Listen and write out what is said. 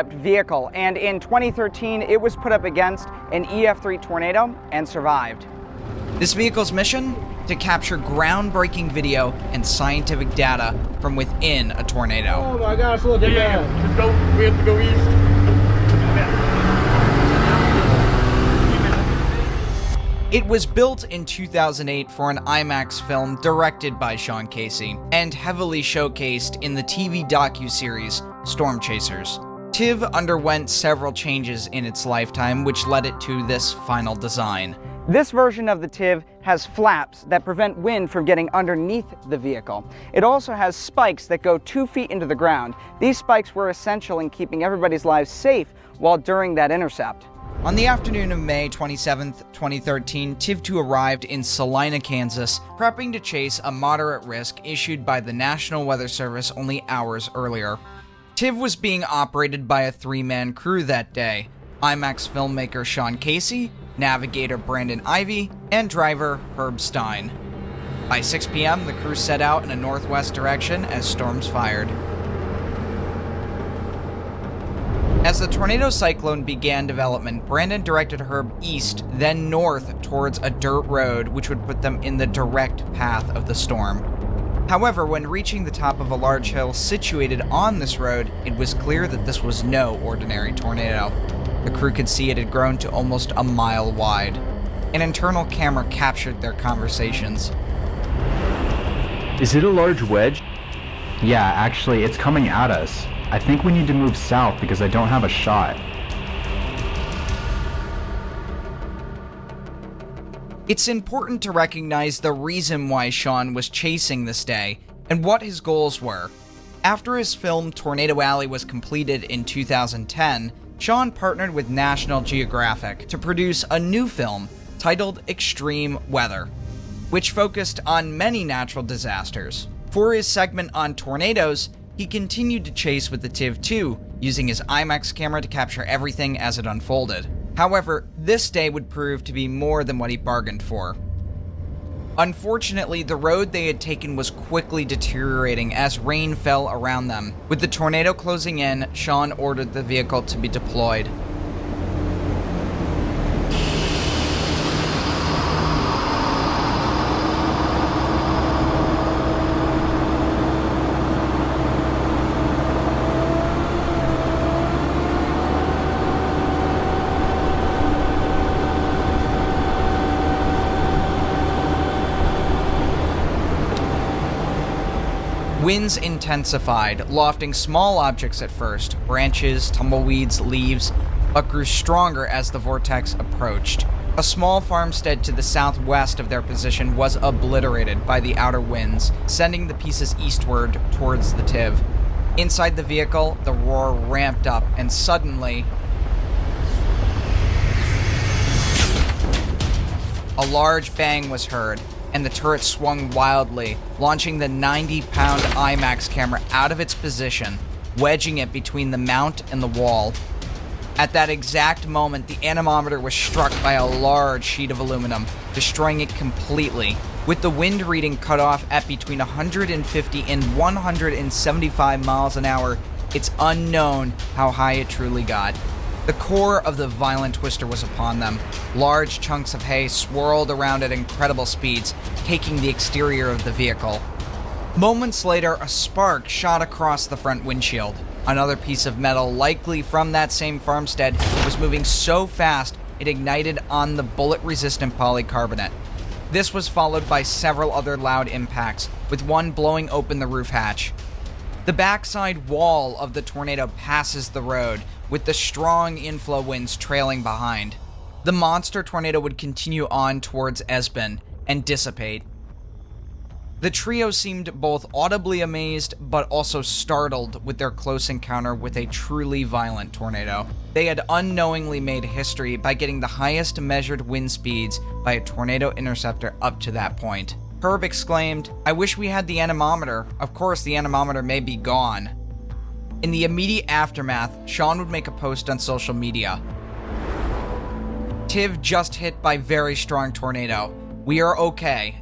vehicle, and in 2013 it was put up against an EF3 Tornado and survived. This vehicle's mission? To capture groundbreaking video and scientific data from within a tornado. Oh my gosh, look at that. Let's go. We have to go east. It was built in 2008 for an IMAX film directed by Sean Casey and heavily showcased in the TV docuseries Storm Chasers. TIV underwent several changes in its lifetime, which led it to this final design. This version of the TIV has flaps that prevent wind from getting underneath the vehicle. It also has spikes that go 2 feet into the ground. These spikes were essential in keeping everybody's lives safe while during that intercept. On the afternoon of May 27, 2013, TIV-2 arrived in Salina, Kansas, prepping to chase a moderate risk issued by the National Weather Service only hours earlier. TIV was being operated by a 3-man crew that day: IMAX filmmaker Sean Casey, navigator Brandon Ivy, and driver Herb Stein. By 6 p.m., the crew set out in a northwest direction as storms fired. As the tornado cyclone began development, Brandon directed Herb east, then north towards a dirt road, which would put them in the direct path of the storm. However, when reaching the top of a large hill situated on this road, it was clear that this was no ordinary tornado. The crew could see it had grown to almost a mile wide. An internal camera captured their conversations. Is it a large wedge? Yeah, actually, it's coming at us. I think we need to move south because I don't have a shot. It's important to recognize the reason why Sean was chasing this day and what his goals were. After his film Tornado Alley was completed in 2010, Sean partnered with National Geographic to produce a new film titled Extreme Weather, which focused on many natural disasters. For his segment on tornadoes, he continued to chase with the TIV-2, using his IMAX camera to capture everything as it unfolded. However, this day would prove to be more than what he bargained for. Unfortunately, the road they had taken was quickly deteriorating as rain fell around them. With the tornado closing in, Sean ordered the vehicle to be deployed. Winds intensified, lofting small objects at first, branches, tumbleweeds, leaves, but grew stronger as the vortex approached. A small farmstead to the southwest of their position was obliterated by the outer winds, sending the pieces eastward towards the TIV. Inside the vehicle, the roar ramped up, and suddenly, a large bang was heard, and the turret swung wildly, launching the 90-pound IMAX camera out of its position, wedging it between the mount and the wall. At that exact moment, the anemometer was struck by a large sheet of aluminum, destroying it completely. With the wind reading cut off at between 150 and 175 miles an hour, it's unknown how high it truly got. The core of the violent twister was upon them. Large chunks of hay swirled around at incredible speeds, caking the exterior of the vehicle. Moments later, a spark shot across the front windshield. Another piece of metal, likely from that same farmstead, was moving so fast it ignited on the bullet-resistant polycarbonate. This was followed by several other loud impacts, with one blowing open the roof hatch. The backside wall of the tornado passes the road, with the strong inflow winds trailing behind. The monster tornado would continue on towards Esben and dissipate. The trio seemed both audibly amazed but also startled with their close encounter with a truly violent tornado. They had unknowingly made history by getting the highest measured wind speeds by a tornado interceptor up to that point. Herb exclaimed, "I wish we had the anemometer. Of course, the anemometer may be gone." In the immediate aftermath, Sean would make a post on social media. "TIV just hit by very strong tornado. We are okay.